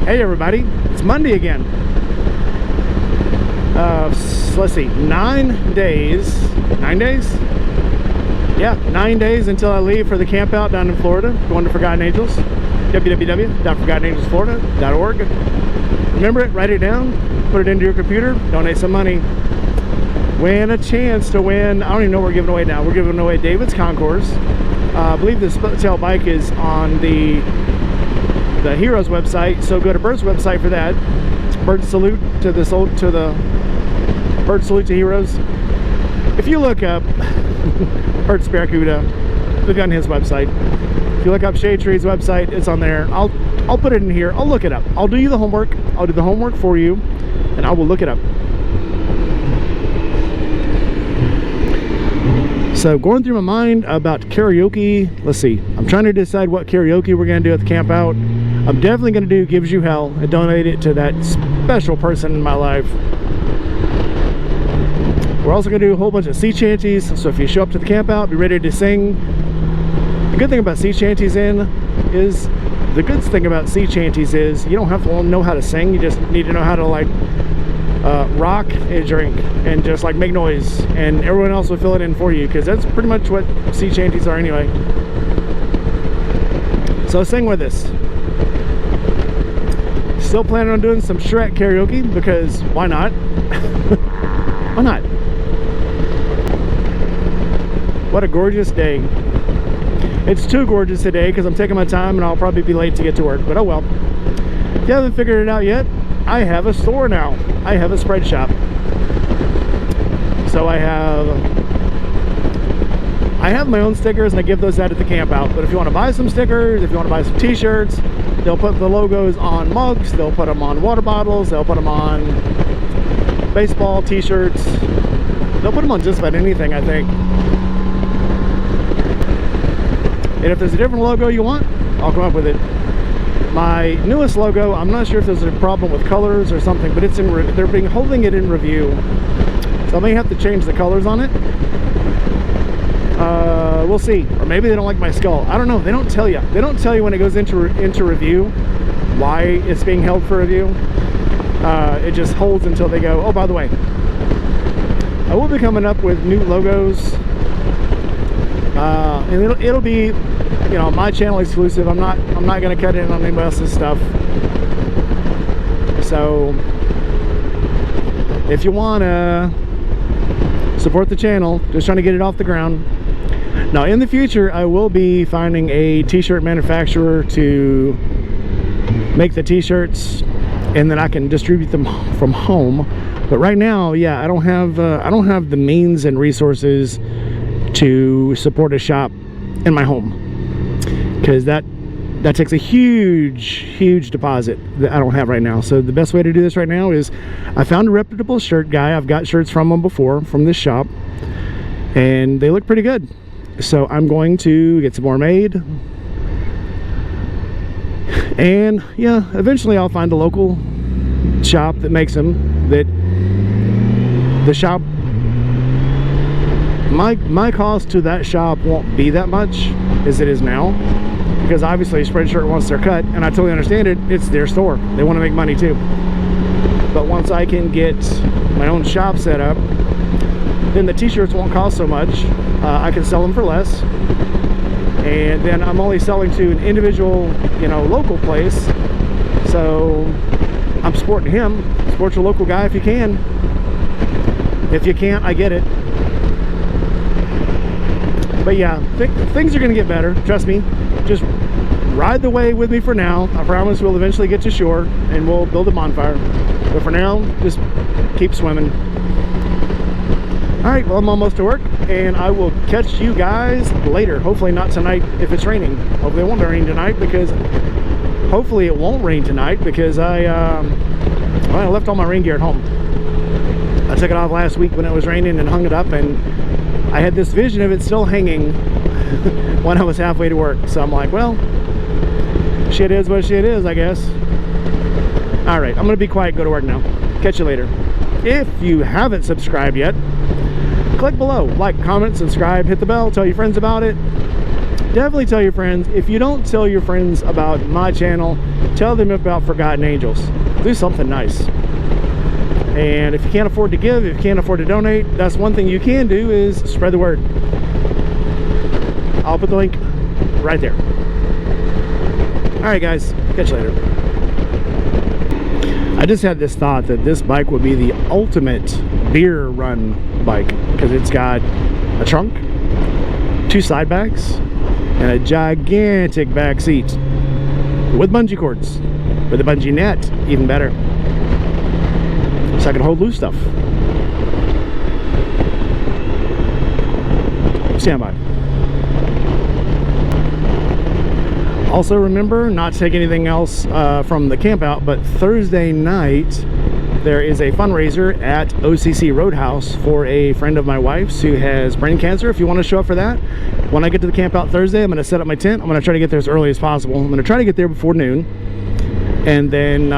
Hey everybody, it's Monday again. Let's see, 9 days. 9 days? Yeah, 9 days until I leave for the camp out down in Florida, going to Forgotten Angels. www.forgottenangelsflorida.org. Remember it, write it down, put it into your computer, donate some money. Win a chance to win. I don't even know what we're giving away now. We're giving away David's Concours. I believe the split tail bike is on the Heroes website, so go to Bird's website for that. Bird salute to the Bird salute to Heroes. If you look up Bird's Barracuda, look on his website. If you look up Shade Tree's website, it's on there. I'll put it in here. I'll look it up. I'll do you the homework. I'll do the homework for you, and I will look it up. So going through my mind about karaoke, let's see, I'm trying to decide what karaoke we're going to do at the camp out. I'm definitely going to do Gives You Hell and donate it to that special person in my life. We're also going to do a whole bunch of sea shanties, so if you show up to the camp out, be ready to sing. The good thing about sea shanties is you don't have to know how to sing, you just need to know how to like rock and drink and just like make noise, and everyone else will fill it in for you, because that's pretty much what sea shanties are anyway. So sing with us. Still planning on doing some Shrek karaoke, because why not? Why not? What a gorgeous day. It's too gorgeous today because I'm taking my time and I'll probably be late to get to work, but oh well. If you haven't figured it out yet, I have a store now. I have a spread shop. So I have my own stickers and I give those out at the camp out. But if you want to buy some stickers, if you want to buy some t-shirts, they'll put the logos on mugs, they'll put them on water bottles, they'll put them on baseball t-shirts. They'll put them on just about anything, I think. And if there's a different logo you want, I'll come up with it. My newest logo, I'm not sure if there's a problem with colors or something, but it's they're holding it in review, so I may have to change the colors on it. We'll see. Or maybe they don't like my skull. I don't know. They don't tell you. They don't tell you when it goes into review why it's being held for review. It just holds until they go, oh, by the way, I will be coming up with new logos, and it'll be, you know, my channel exclusive. I'm not going to cut in on anybody else's stuff. So if you want to support the channel, just trying to get it off the ground. Now in the future I will be finding a t-shirt manufacturer to make the t-shirts, and then I can distribute them from home. But right now, yeah, I don't have the means and resources to support a shop in my home, because that takes a huge deposit that I don't have right now. So the best way to do this right now is I found a reputable shirt guy. I've got shirts from him before, from this shop, and they look pretty good. So I'm going to get some more made, and yeah, eventually I'll find a local shop that makes them. That the shop, my cost to that shop won't be that much as it is now, because obviously Spreadshirt wants their cut, and I totally understand it. It's their store, they want to make money too. But once I can get my own shop set up, then the t-shirts won't cost so much. I can sell them for less, and then I'm only selling to an individual, you know, local place. So I'm supporting him. Support your local guy if you can. If you can't, I get it. But yeah, things are going to get better, trust me. Just ride the wave with me for now. I promise we'll eventually get to shore and we'll build a bonfire. But for now, just keep swimming. Alright, well, I'm almost to work, and I will catch you guys later. Hopefully not tonight if it's raining. Hopefully it won't rain tonight, because hopefully it won't rain tonight, because I left all my rain gear at home. I took it off last week when it was raining and hung it up, and I had this vision of it still hanging when I was halfway to work. So I'm like, well, shit is what shit is, I guess. Alright, I'm going to be quiet, go to work now. Catch you later. If you haven't subscribed yet, click below, like, comment, subscribe, hit the bell, tell your friends about it. Definitely tell your friends. If you don't tell your friends about my channel, tell them about Forgotten Angels. Do something nice. And if you can't afford to give, if you can't afford to donate, that's one thing you can do, is spread the word. I'll put the link right there. Alright guys, catch you later. I just had this thought that this bike would be the ultimate beer run bike, because it's got a trunk, 2 side backs, and a gigantic back seat with bungee cords, with a bungee net, even better, so I can hold loose stuff. Stand by. Also remember not to take anything else from the camp out, but Thursday night there is a fundraiser at OCC Roadhouse for a friend of my wife's who has brain cancer. If you want to show up for that, when I get to the camp out Thursday, I'm going to set up my tent. I'm going to try to get there as early as possible. I'm going to try to get there before noon, and then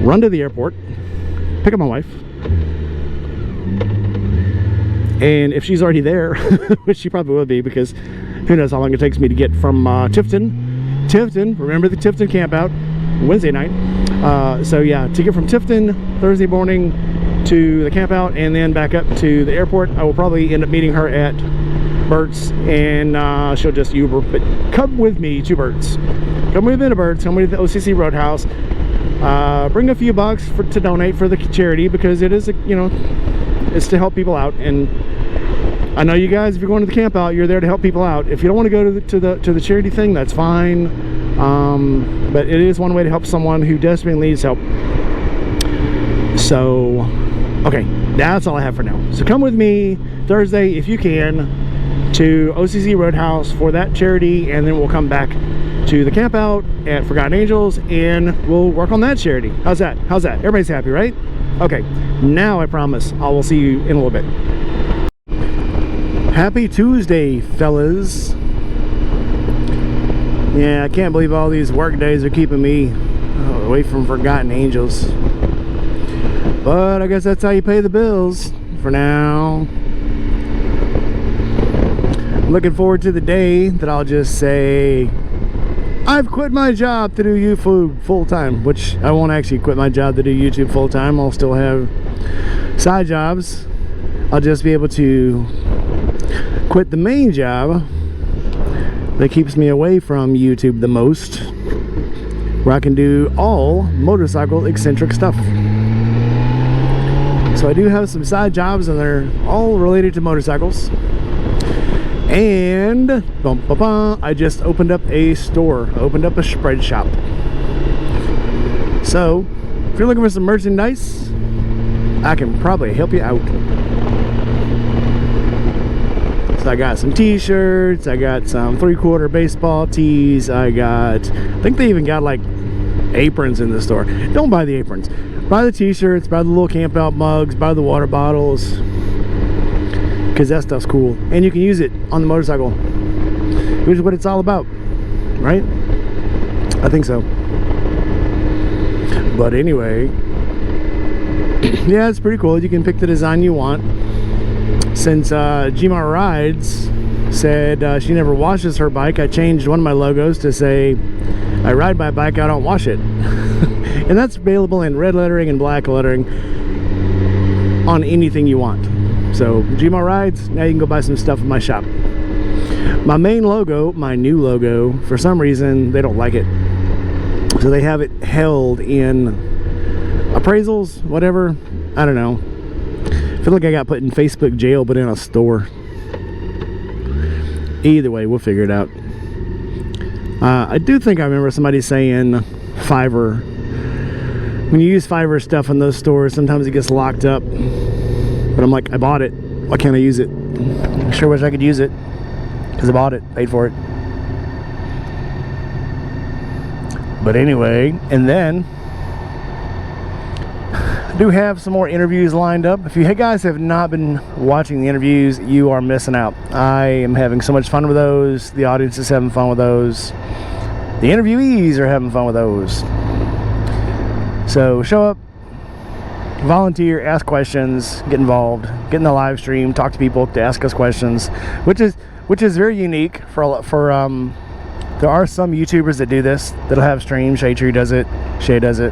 run to the airport, pick up my wife, and if she's already there, which she probably will be, because who knows how long it takes me to get from Tifton, remember the Tifton camp out Wednesday night. So yeah, to get from Tifton Thursday morning to the camp out and then back up to the airport, I will probably end up meeting her at Burt's, and she'll just Uber. But come with me to Burt's. Come with me to Burt's. Come with me to the OCC Roadhouse. Bring a few bucks to donate for the charity, because it is, it's to help people out. And I know you guys, if you're going to the camp out, you're there to help people out. If you don't want to go to the charity thing, that's fine. But it is one way to help someone who desperately needs help. So, okay, that's all I have for now. So come with me Thursday, if you can, to OCC Roadhouse for that charity, and then we'll come back to the camp out at Forgotten Angels, and we'll work on that charity. How's that? How's that? Everybody's happy, right? Okay, now I promise I will see you in a little bit. Happy Tuesday, fellas. Yeah, I can't believe all these work days are keeping me away from Forgotten Angels. But I guess that's how you pay the bills for now. I'm looking forward to the day that I'll just say, I've quit my job to do YouTube full-time, which I won't actually quit my job to do YouTube full-time. I'll still have side jobs. I'll just be able to quit the main job that keeps me away from YouTube the most, where I can do all motorcycle eccentric stuff. So I do have some side jobs, and they're all related to motorcycles. And I just opened up a store, opened up a spread shop. So if you're looking for some merchandise, I can probably help you out. So I got some t-shirts, I got some 3/4 baseball tees, I think they even got like aprons in the store. Don't buy the aprons, buy the t-shirts, buy the little camp out mugs, buy the water bottles, because that stuff's cool, and you can use it on the motorcycle, which is what it's all about, right? I think so. But anyway, yeah, it's pretty cool. You can pick the design you want. Since Gmar Rides said she never washes her bike, I changed one of my logos to say, I ride my bike, I don't wash it. And that's available in red lettering and black lettering on anything you want. So Gmar Rides, now you can go buy some stuff in my shop. My main logo, my new logo, for some reason they don't like it, so they have it held in appraisals, whatever, I don't know. I feel like I got put in Facebook jail, but in a store. Either way, we'll figure it out. I do think I remember somebody saying Fiverr. When you use Fiverr stuff in those stores, sometimes it gets locked up. But I'm like, I bought it. Why can't I use it? I sure wish I could use it, because I bought it, paid for it. But anyway, and then I do have some more interviews lined up. If you guys have not been watching the interviews, you are missing out. I am having so much fun with those. The audience is having fun with those. The interviewees are having fun with those. So show up, volunteer, ask questions, get involved, get in the live stream, talk to people to ask us questions, which is very unique for the There are some YouTubers that do this, that'll have streams. Shade Tree does it, Shay does it.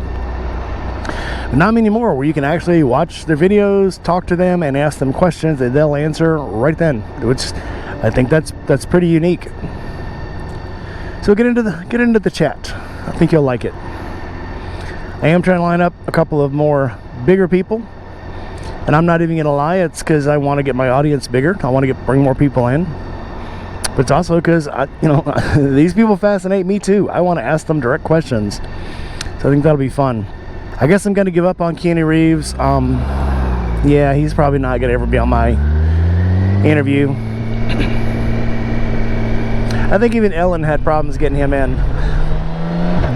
But not many more, where you can actually watch their videos, talk to them, and ask them questions that they'll answer right then, which I think that's pretty unique. So get into the chat. I think you'll like it. I am trying to line up a couple of more bigger people, and I'm not even gonna lie, it's because I want to get my audience bigger. I want to bring more people in, but it's also because these people fascinate me too. I want to ask them direct questions, so I think that'll be fun. I guess I'm gonna give up on Keanu Reeves. Yeah, he's probably not gonna ever be on my interview. I think even Ellen had problems getting him in.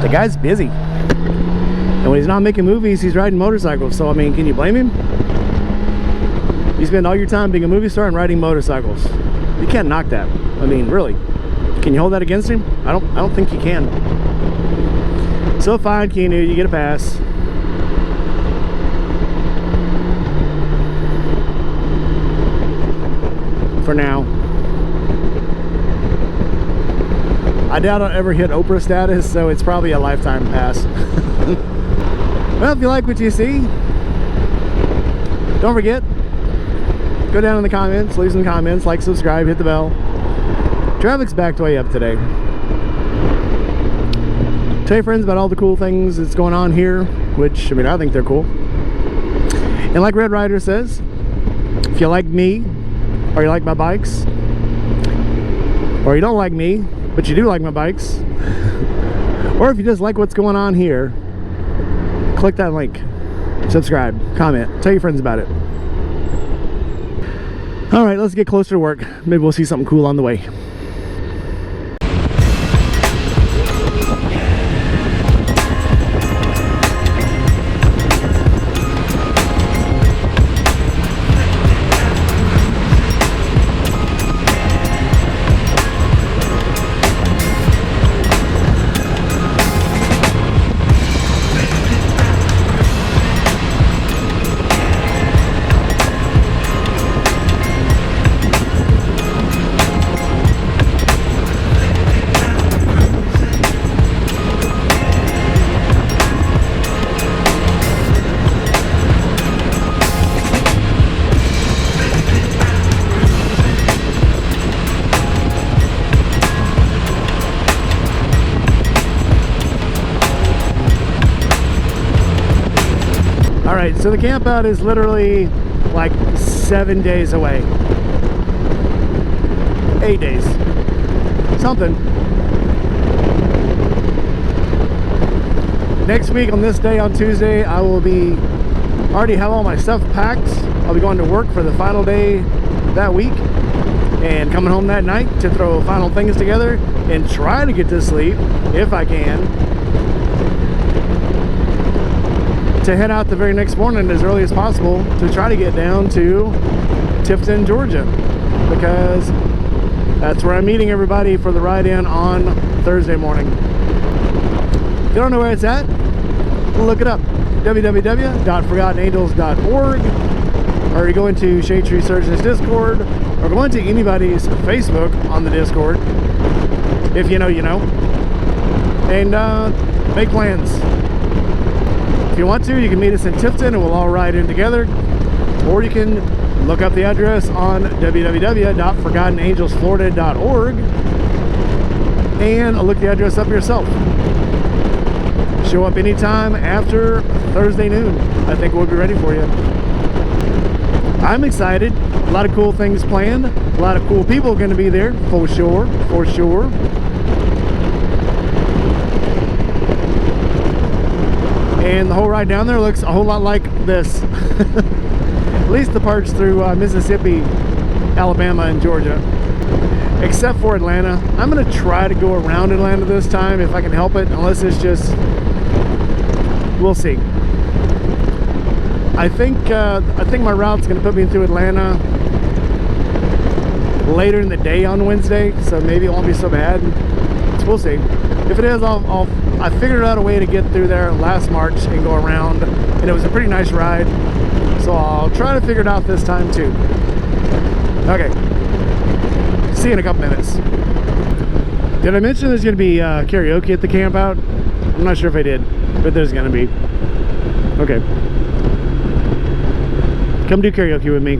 The guy's busy. And when he's not making movies, he's riding motorcycles. So, I mean, can you blame him? You spend all your time being a movie star and riding motorcycles. You can't knock that. I mean, really. Can you hold that against him? I don't think you can. So fine, Keanu, you get a pass. For now. I doubt I'll ever hit Oprah status, so it's probably a lifetime pass. Well, if you like what you see, don't forget, go down in the comments, leave some comments, like, subscribe, hit the bell. Traffic's backed way up today. Tell your friends about all the cool things that's going on here, which, I mean, I think they're cool. And like Red Rider says, if you like me, or you like my bikes, or you don't like me, but you do like my bikes, or if you just like what's going on here, click that link, subscribe, comment, tell your friends about it. All right, let's get closer to work. Maybe we'll see something cool on the way. Alright, so the camp out is literally like 7 days away. 8 days. Something. Next week on this day, on Tuesday, I will already have all my stuff packed. I'll be going to work for the final day that week and coming home that night to throw final things together and try to get to sleep, if I can, to head out the very next morning as early as possible to try to get down to Tifton, Georgia, because that's where I'm meeting everybody for the ride-in on Thursday morning. If you don't know where it's at, look it up. www.forgottenangels.org, or you go into Shade Tree Surgeon's Discord, or go into anybody's Facebook on the Discord, if you know, you know, and make plans. If you want to, you can meet us in Tifton and we'll all ride in together, or you can look up the address on www.forgottenangelsflorida.org and look the address up yourself. Show up anytime after Thursday noon. I think we'll be ready for you. I'm excited. A lot of cool things planned. A lot of cool people going to be there, for sure, for sure. And the whole ride down there looks a whole lot like this. At least the parts through Mississippi, Alabama, and Georgia. Except for Atlanta. I'm going to try to go around Atlanta this time if I can help it, unless it's just... we'll see. I think my route's going to put me through Atlanta later in the day on Wednesday, so maybe it won't be so bad. So we'll see. If it is, I figured out a way to get through there last March and go around, and it was a pretty nice ride, so I'll try to figure it out this time too. Okay, see you in a couple minutes. Did I mention there's going to be karaoke at the camp out? I'm not sure if I did, but there's going to be. Okay. Come do karaoke with me.